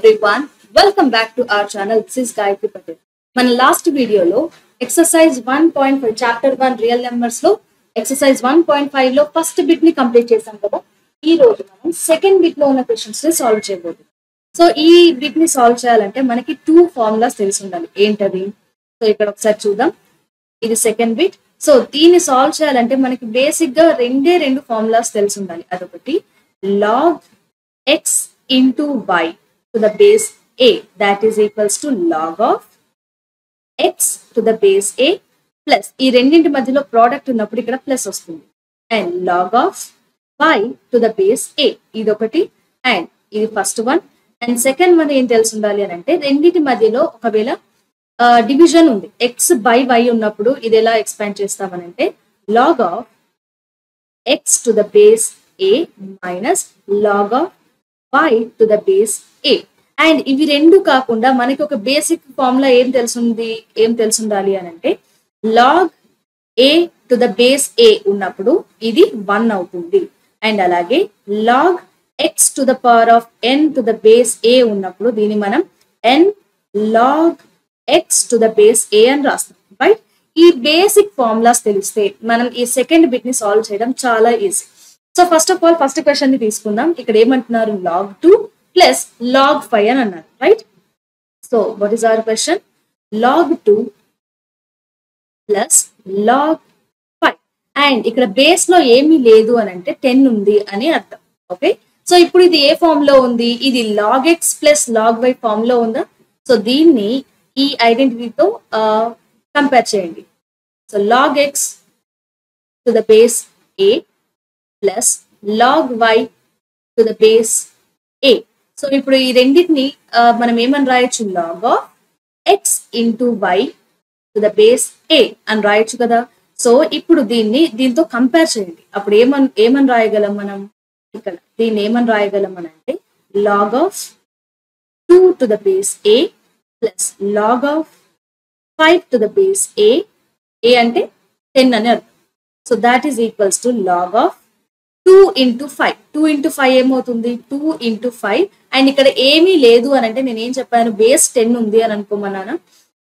everyone, welcome back to our channel. This is Gayatri Patel. మన last వీడియోలో exercise 1.5 chapter 1 real numbers లో exercise 1.5 లో first bit ని complete చేసాం కదా. ఈ రోజు మనం సెకండ్ బిట్ లో ఉన్న క్వశ్చన్స్ ని సాల్వ్ చేయబోతున్నాం. సో ఈ బిట్ ని సాల్వ్ చేయాలంటే మనకి 2 ఫార్ములాస్ తెలిసి ఉండాలి. ఏంటది? సో ఇక్కడ ఒకసారి చూద్దాం. ఇది సెకండ్ బిట్. సో దీన్ని సాల్వ్ చేయాలంటే మనకి బేసిక్ గా రెండు ఫార్ములాస్ తెలిసి ఉండాలి. అదొకటి log x into y to the base a, that is equals to log of x to the base a plus ఈ రెండింటి మధ్యలో ప్రోడక్ట్ ఉన్నప్పుడు ఇక్కడ ప్లస్ వస్తుంది, and log of y to the base a ఇదొకటి, అండ్ ఇది first one. And second one ఏం తెలిసి ఉండాలి అని అంటే రెండింటి మధ్యలో ఒకవేళ డివిజన్ ఉంది, x బై y ఉన్నప్పుడు ఇది ఎలా expand చేస్తామనంటే log of x to the base a minus log of y to the base a. And ఇవి రెండు కాకుండా మనకి ఒక బేసిక్ ఫార్ములా ఏం తెలిసి ఉండాలి అని అంటే log a to the base a ఉన్నప్పుడు ఇది 1 అవుతుంది, అండ్ అలాగే log x to the power of n to the base a ఉన్నప్పుడు దీన్ని మనం n log x to the base a అని రాస్తాం, రైట్? ఈ బేసిక్ ఫార్ములాస్ తెలిస్తే మనం ఈ సెకండ్ బిట్ ని సాల్వ్ చేయడం చాలా easy. So first of all first question ని తీసుకుందాం. ఇక్కడ ఏమంటున్నారు? log 2 ప్లస్ log 5 అని అన్నారు, right? So what is our question? log 2 plus log 5, and ఇక్కడ బేస్ లో ఏమీ లేదు అని అంటే 10 ఉంది అని అర్థం. ఓకే, సో ఇప్పుడు ఇది ఏ ఫామ్ లో ఉంది? ఇది log x plus log y form లో ఉందా? సో దీన్ని ఈ ఐడెంటిటీతో కంపేర్ చేయండి. So log x to the base a plus log y to the base a. So ఇప్పుడు ఈ రెండింటిని మనం ఏమని రాయొచ్చు? log of x into y to the base a అని రాయొచ్చు కదా. సో ఇప్పుడు దీంతో కంపేర్ చేయండి. అప్పుడు ఏమని రాయగలం మనం? ఇక్కడ దీన్ని ఏమని రాయగలం అని అంటే log of 2 to the base a plus log of 5 to the base a. a అంటే 10 అని అర్థం. So that is equals to log of 2 into 5. 2 into 5 ఏమవుతుంది? 2 ఇంటూ 5. అండ్ ఇక్కడ ఏమీ లేదు అని అంటే నేను ఏం చెప్పాను? బేస్ 10 ఉంది అని అనుకోమన్నాను.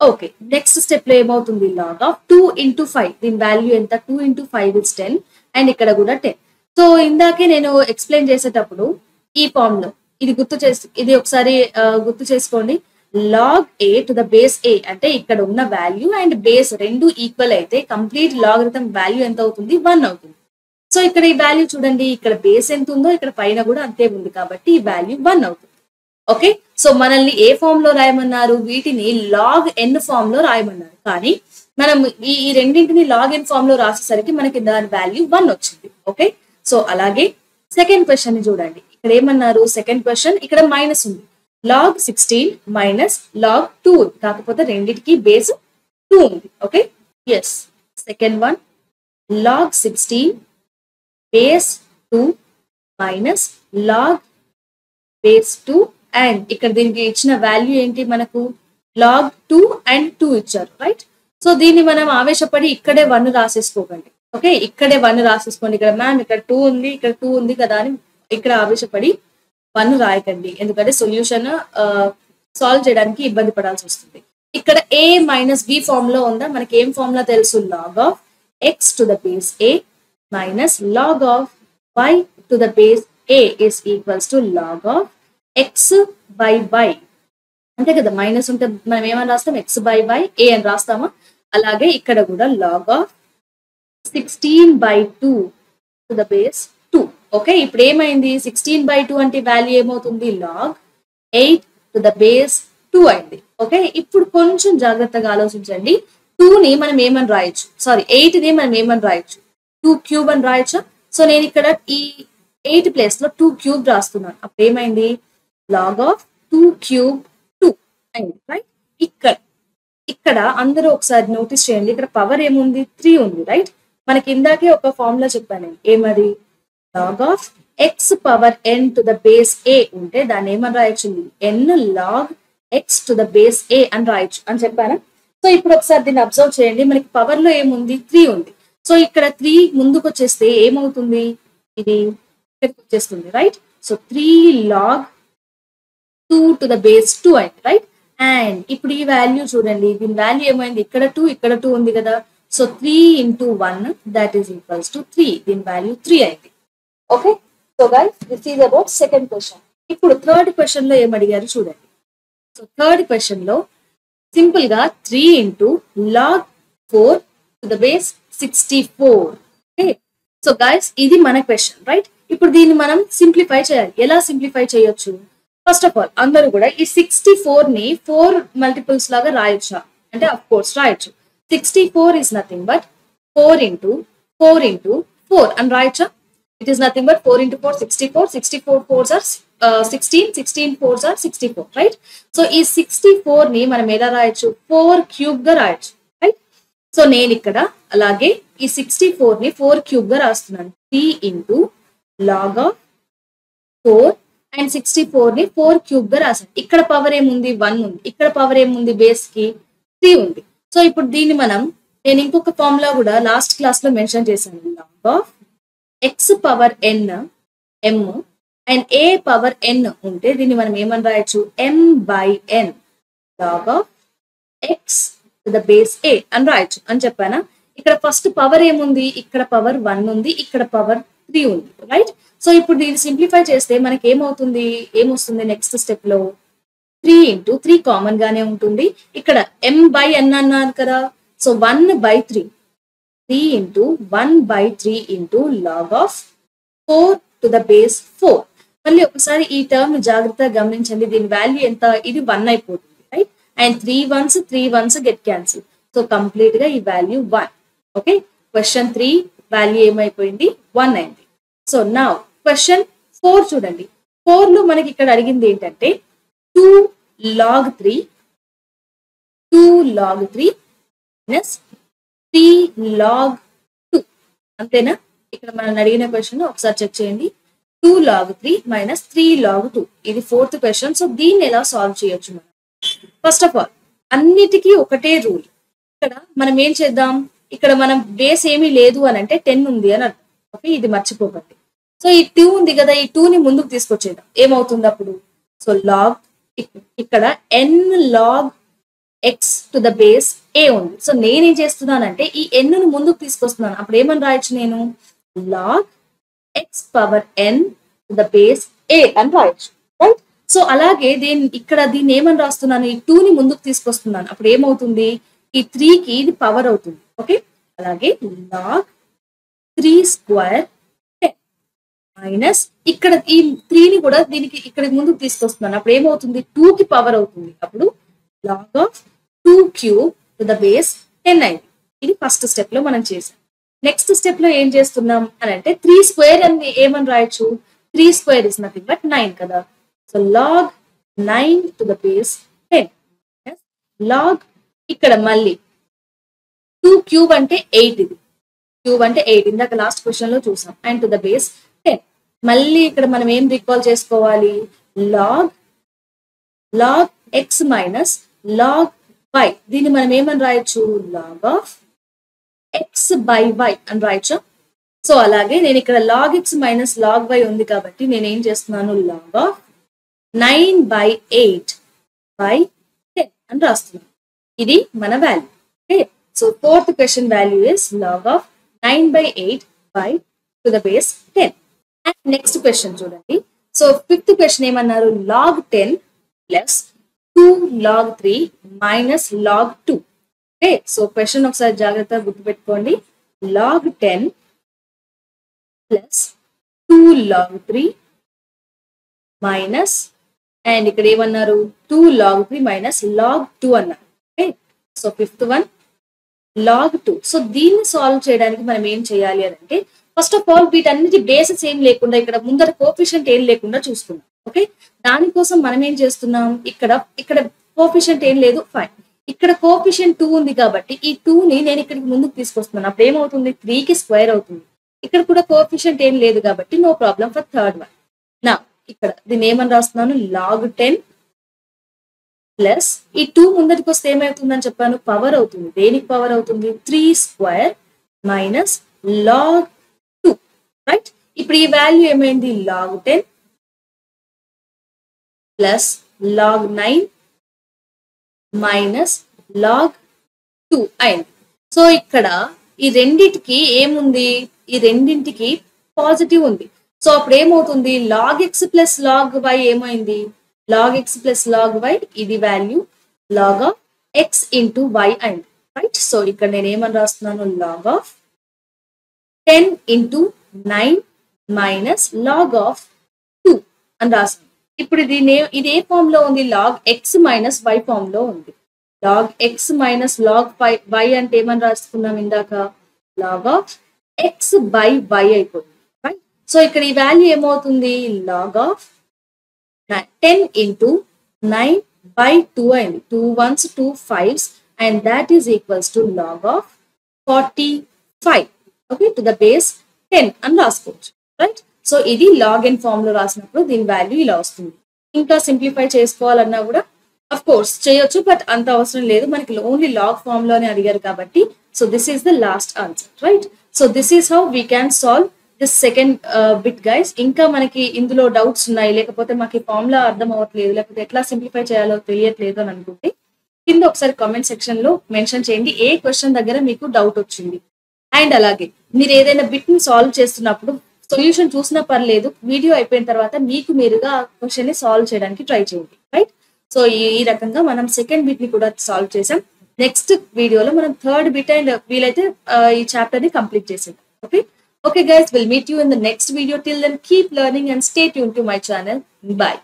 ఓకే, నెక్స్ట్ స్టెప్ లో ఏమవుతుంది? log ఆఫ్ 2 ఇంటూ 5, దీని వాల్యూ ఎంత? 2 ఇంటూ 5 ఇస్ 10, అండ్ ఇక్కడ కూడా 10. సో ఇందాకే నేను ఎక్స్ప్లెయిన్ చేసేటప్పుడు ఈ ఫామ్ లో ఇది ఒకసారి గుర్తు చేసుకోండి. log a to the base a అంటే ఇక్కడ ఉన్న వాల్యూ అండ్ బేస్ రెండు ఈక్వల్ అయితే కంప్లీట్ లాగరిథం వాల్యూ ఎంత అవుతుంది? 1 అవుతుంది. సో ఇక్కడ ఈ వాల్యూ చూడండి, ఇక్కడ బేస్ ఎంత ఉందో ఇక్కడ పైన కూడా అంతే ఉంది, కాబట్టి ఈ వాల్యూ 1 అవుతుంది. ఓకే, సో మనల్ని ఏ ఫామ్ లో రాయమన్నారు? వీటిని log n ఫామ్ లో రాయమన్నారు, కానీ మనం ఈ రెండింటిని log n ఫామ్ లో రాసేసరికి మనకి దాని వాల్యూ 1 వచ్చింది. ఓకే, సో అలాగే సెకండ్ క్వశ్చన్ ని చూడండి. ఇక్కడ ఏమన్నారు? సెకండ్ క్వశ్చన్ ఇక్కడ మైనస్ ఉంది, log 16 మైనస్ log 2 ఉంది, కాకపోతే రెండింటికి బేస్ 2 ఉంది. Okay, yes, second one log 16 base 2 minus log base 2, and ఇక్కడ దీనికి ఇచ్చిన వాల్యూ ఏంటి? మనకు log 2 అండ్ 2 ఇచ్చారు, రైట్? సో దీన్ని మనం ఆవేశపడి ఇక్కడే 1 రాసేసుకోకండి. ఓకే, ఇక్కడే 1 రాసేసుకోండి. ఇక్కడ మ్యామ్ ఇక్కడ 2 ఉంది, ఇక్కడ 2 ఉంది కదా అని ఇక్కడ ఆవేశపడి 1 రాయకండి, ఎందుకంటే సొల్యూషన్ సాల్వ్ చేయడానికి ఇబ్బంది పడాల్సి వస్తుంది. ఇక్కడ a మైనస్ b ఫామ్ లో ఉందా? మనకి ఏం ఫార్ములా తెలుసు? log of x to the base a minus log of y to the base a is equals to log of x by y. అంతే కదా, మైనస్ ఉంటే మనం ఏమని రాస్తాం? x బై y a అని రాస్తామా? అలాగే ఇక్కడ కూడా log of 16 by 2 to the base 2. Okay, ఇప్పుడు ఏమైంది? 16 బై 2 అంటే వాల్యూ ఏమవుతుంది? log 8 టు ద బేస్ 2 అయింది. ఓకే, ఇప్పుడు కొంచెం జాగ్రత్తగా ఆలోచించండి. 2 ని మనం ఏమని రాయొచ్చు? సారీ, 8 ని మనం ఏమని రాయొచ్చు? 2 క్యూబ్ అని రాయొచ్చా? సో నేను ఇక్కడ ఈ 8 ప్లేస్ లో 2 క్యూబ్ రాస్తున్నాను. అప్పుడు ఏమైంది? log ఆఫ్ 2 క్యూబ్ 2 అయింది, రైట్? ఇక్కడ అందరూ ఒకసారి నోటీస్ చేయండి, ఇక్కడ పవర్ ఏముంది? 3 ఉంది, రైట్? మనకి ఇందాకే ఒక ఫార్ములా చెప్పాను, ఏమది? log of x power n to the base a ఉంటే దాన్ని ఏమని రాయొచ్చు? n log x to the base a అని రాయొచ్చు అని చెప్పాను. సో ఇప్పుడు ఒకసారి దీన్ని అబ్జర్వ్ చేయండి, మనకి పవర్ లో ఏముంది? 3 ఉంది. సో ఇక్కడ 3 ముందుకు వచ్చేస్తే ఏమవుతుంది? ఇది ఇక్కడికి వచ్చేస్తుంది, right? So 3 log 2 to the base 2 అయింది, రైట్? అండ్ ఇప్పుడు ఈ వాల్యూ చూడండి, దీని వాల్యూ ఏమైంది, ఇక్కడ 2 ఇక్కడ 2 ఉంది కదా, so 3 into 1 that is equals to 3, దీని వాల్యూ 3 అయింది. Okay, so guys this is about second question. ఇప్పుడు థర్డ్ క్వశ్చన్ లో ఏం అడిగారు చూడండి. సో థర్డ్ క్వశ్చన్ లో సింపుల్ గా 3 into log 4 to the base 64. Okay, so guys ఇది మన క్వశ్చన్, రైట్? ఇప్పుడు దీన్ని మనం సింప్లిఫై చేయాలి. ఎలా సింప్లిఫై చేయొచ్చు? ఫస్ట్ ఆఫ్ ఆల్ అందరూ కూడా ఈ 64 ని 4 మల్టిపుల్స్ లాగా రాయొచ్చా అంటే అఫ్ కోర్స్ రాయొచ్చు. 64 is nothing but 4 into 4 into 4 అని రాయొచ్చా? It is nothing but 4 into 4 64, 64 4s are 16, 16 4s are 64, right? So ఈ 64 ని మనం ఎలా రాయొచ్చు? 4 క్యూబ్ గా రాయొచ్చు, రైట్? సో నేను ఇక్కడ అలాగే ఈ 64 ని 4 క్యూబ్ గా రాస్తున్నాను. 3 into log of 4 అండ్ 64 ని 4 క్యూబ్ గా రాసాను. ఇక్కడ పవర్ ఏముంది? 1 ఉంది. ఇక్కడ పవర్ ఏముంది? బేస్ కి 3 ఉంది. సో ఇప్పుడు దీన్ని నేను ఇంకొక ఫార్ములా కూడా లాస్ట్ క్లాస్ లో మెన్షన్ చేశాను. log of x power n m and a power n ఉంటే దీన్ని మనం ఏమని రాయొచ్చు? m by n log of x to the base a అని రాయొచ్చు అని చెప్పానా? ఇక్కడ ఫస్ట్ పవర్ ఏముంది? ఇక్కడ పవర్ 1 ఉంది, ఇక్కడ పవర్ 3 ఉంది, రైట్? సో ఇప్పుడు దీన్ని సింప్లిఫై చేస్తే మనకి ఏమొస్తుంది నెక్స్ట్ స్టెప్ లో? 3 into 3 కామన్ గానే ఉంటుంది. ఇక్కడ m by n అన్నారు కదా, so 1 by 3, 3 into 1 by 3 into log of 4 to the base 4. మళ్ళీ ఒకసారి ఈ టర్మ్ జాగ్రత్తగా గమనించండి. దీని వాల్యూ ఎంత? ఇది 1 అయిపోతుంది, right? And 3 1s get cancel. So complete గా ఈ వాల్యూ 1. ఓకే, క్వశ్చన్ 3 వాల్యూ ఏమైపోయింది? 1 అయింది. సో నౌ క్వశ్చన్ 4 చూడండి. 4 లో మనకి ఇక్కడ అడిగింది ఏంటంటే 2 log 3 minus 3 log 2, అంతేనా? ఇక్కడ మనం అడిగిన క్వశ్చన్ ఒకసారి చెక్ చేయండి. 2 log 3 minus 3 log 2, ఇది ఫోర్త్ క్వశ్చన్. సో దీన్ని ఎలా సాల్వ్ చేయొచ్చు మనం? ఫస్ట్ ఆఫ్ ఆల్ అన్నిటికీ ఒకటే రూల్. ఇక్కడ మనం ఏం చేద్దాం? ఇక్కడ మనం బేస్ ఏమీ లేదు అని అంటే 10 ఉంది అని అర్థం. ఓకే, ఇది మర్చిపోకండి. సో ఈ 2 ఉంది కదా, ఈ 2 ని ముందుకు తీసుకొచ్చేద్దాం. ఏమవుతుంది అప్పుడు? సో లాగ్ ఇక్కడ n log x to the base a ఉంది. సో నేనేం చేస్తున్నానంటే ఈ n ను ముందుకు తీసుకొస్తున్నాను. అప్పుడు ఏమని రాయొచ్చు నేను? Log x power n to the base a అని రాయొచ్చు, రైట్? సో అలాగే దీన్ని ఏమని రాస్తున్నాను? ఈ 2 ని ముందుకు తీసుకొస్తున్నాను. అప్పుడు ఏమవుతుంది? ఈ 3 కి ఇది పవర్ అవుతుంది. ఓకే, అలాగే లాగ్ 3 స్క్వేర్ మైనస్ ఇక్కడ ఈ 3 ని కూడా దీనికి ఇక్కడ ముందుకు తీసుకొస్తున్నాను. అప్పుడు ఏమవుతుంది? 2 కి పవర్ అవుతుంది. అప్పుడు log of 2 cube to the base 10 అయింది. ఇది ఫస్ట్ స్టెప్ లో మనం చేసాం. నెక్స్ట్ స్టెప్ లో ఏం చేస్తున్నాం అని అంటే 3 స్క్వేర్ అని ఏమని రాయొచ్చు? 3 స్క్వేర్ ఇస్ నథింగ్ బట్ 9 కదా. So log 9 to the base 10. Log ఇక్కడ మళ్ళీ 2 క్యూబ్ అంటే 8, ఇది క్యూబ్ అంటే 8 ఇందాక లాస్ట్ క్వశ్చన్ లో చూసాం. And to the base 10. మళ్ళీ ఇక్కడ మనం ఏం రికాల్ చేసుకోవాలి? Log x minus log y, దీన్ని మనం ఏమని రాయొచ్చు? Log of x by y అని రాయొచ్చు. సో అలాగే నేను ఇక్కడ log x minus log y ఉంది కాబట్టి నేను ఏం చేస్తున్నాను? లాగ్ ఆఫ్ 9 by 8 by 10 అని రాస్తున్నాను. ఇది మన value. Okay, so fourth question value is log of 9 by 8 by to the base 10. And next question చూడండి. సో ఫిఫ్త్ క్వశ్చన్ ఏమన్నారు? Log 10 plus 2 log 3 minus log 2. Okay, so question ఒకసారి జాగ్రత్తగా గుర్తుపెట్టుకోండి. Log 10 plus 2 log 3 minus and ఇక్కడ ఏమన్నారు? 2 log 3 minus log 2 అన్నారు. Okay, so fifth one log 2. So దీన్ని solve చేయడానికి మనం ఏం చేయాలి అని అంటే ఫస్ట్ ఆఫ్ ఆల్ వీటన్నిటి బేసెస్ ఏం లేకుండా ఇక్కడ ముందర కోఎఫిషియంట్ ఏం లేకుండా చూసుకున్నాం. ఓకే, దానికోసం మనం ఏం చేస్తున్నాం? ఇక్కడ కోఎఫిషియంట్ ఏం లేదు, ఫైన్. ఇక్కడ కోఎఫిషియంట్ 2 ఉంది కాబట్టి ఈ 2 ని నేను ఇక్కడికి ముందుకు తీసుకొస్తున్నాను. అప్పుడు ఏమవుతుంది? 3 కి స్క్వేర్ అవుతుంది. ఇక్కడ కూడా కోఎఫిషియంట్ ఏం లేదు కాబట్టి no problem for third one. నా ఇక్కడ దీన్ని ఏమని రాస్తున్నాను? లాగ్ 10 ప్లస్ ఈ 2 ముందటికి వస్తే ఏమవుతుందని చెప్పాను? పవర్ అవుతుంది. దేనికి పవర్ అవుతుంది? 3 స్క్వేర్ మైనస్ లాగ్ 2, రైట్? ఇప్పుడు ఈ వాల్యూ ఏమైంది? Log 10 plus log 9 minus log 2 అయింది. సో ఇక్కడ ఈ రెండింటికి ఏముంది, ఈ రెండింటికి పాజిటివ్ ఉంది. సో అప్పుడు ఏమవుతుంది, log x plus log y ఏమైంది, log x plus log y ఇది value log of x into y అయింది, రైట్. సో ఇక్కడ నేను ఏమని రాస్తున్నాను, log of 10 into 9 minus log of 2 అని రాస్తాను. ఇప్పుడు ఇది ఏ ఫామ్ లో ఉంది, log x minus y form లో ఉంది. log x minus log y అంటే ఏమని రాసుకున్నాం ఇందాక, log of x by y అయిపోతుంది, రైట్. సో ఇక్కడ ఈ వాల్యూ ఏమవుతుంది, log ఆఫ్ 10 ఇంటూ 9 బై 2 అయింది, 2 1s 2 5s and that is equals to log of 45 okay to the base 10 అని రాసుకోవచ్చు, రైట్. సో ఇది లాగ్ ఎన్ ఫామ్ లో రాసినప్పుడు దీని వాల్యూ ఇలా వస్తుంది. ఇంకా సింప్లిఫై చేసుకోవాలన్నా కూడా అఫ్ కోర్స్ చేయొచ్చు, బట్ అంత అవసరం లేదు, మనకి ఓన్లీ లాగ్ ఫామ్ లోనే అడిగారు కాబట్టి. So this is the last answer, right. So this is how we can solve this second bit guys. ఇంకా మనకి ఇందులో డౌట్స్ ఉన్నాయి, లేకపోతే మాకు ఈ ఫార్ములా అర్థం అవ్వట్లేదు, లేకపోతే ఎట్లా సింప్లిఫై చేయాలో తెలియట్లేదు అని అనుకుంటే కింద ఒకసారి కామెంట్ సెక్షన్ లో మెన్షన్ చేయండి ఏ క్వశ్చన్ దగ్గర మీకు డౌట్ వచ్చింది. అండ్ అలాగే మీరు ఏదైనా బిట్ ని సాల్వ్ చేస్తున్నప్పుడు సొల్యూషన్ చూసినా పర్లేదు, వీడియో అయిపోయిన తర్వాత మీకు మీరుగా ఆ క్వశ్చన్ ని సాల్వ్ చేయడానికి ట్రై చేయండి, రైట్. సో ఈ రకంగా మనం సెకండ్ బిట్ ని కూడా సాల్వ్ చేసాం. నెక్స్ట్ వీడియోలో మనం థర్డ్ బిట్ అండ్ వీలైతే ఈ చాప్టర్ ని కంప్లీట్ చేసేద్దాం. Okay guys, we'll meet you in the next video. Till then, keep learning and stay tuned to my channel. Bye.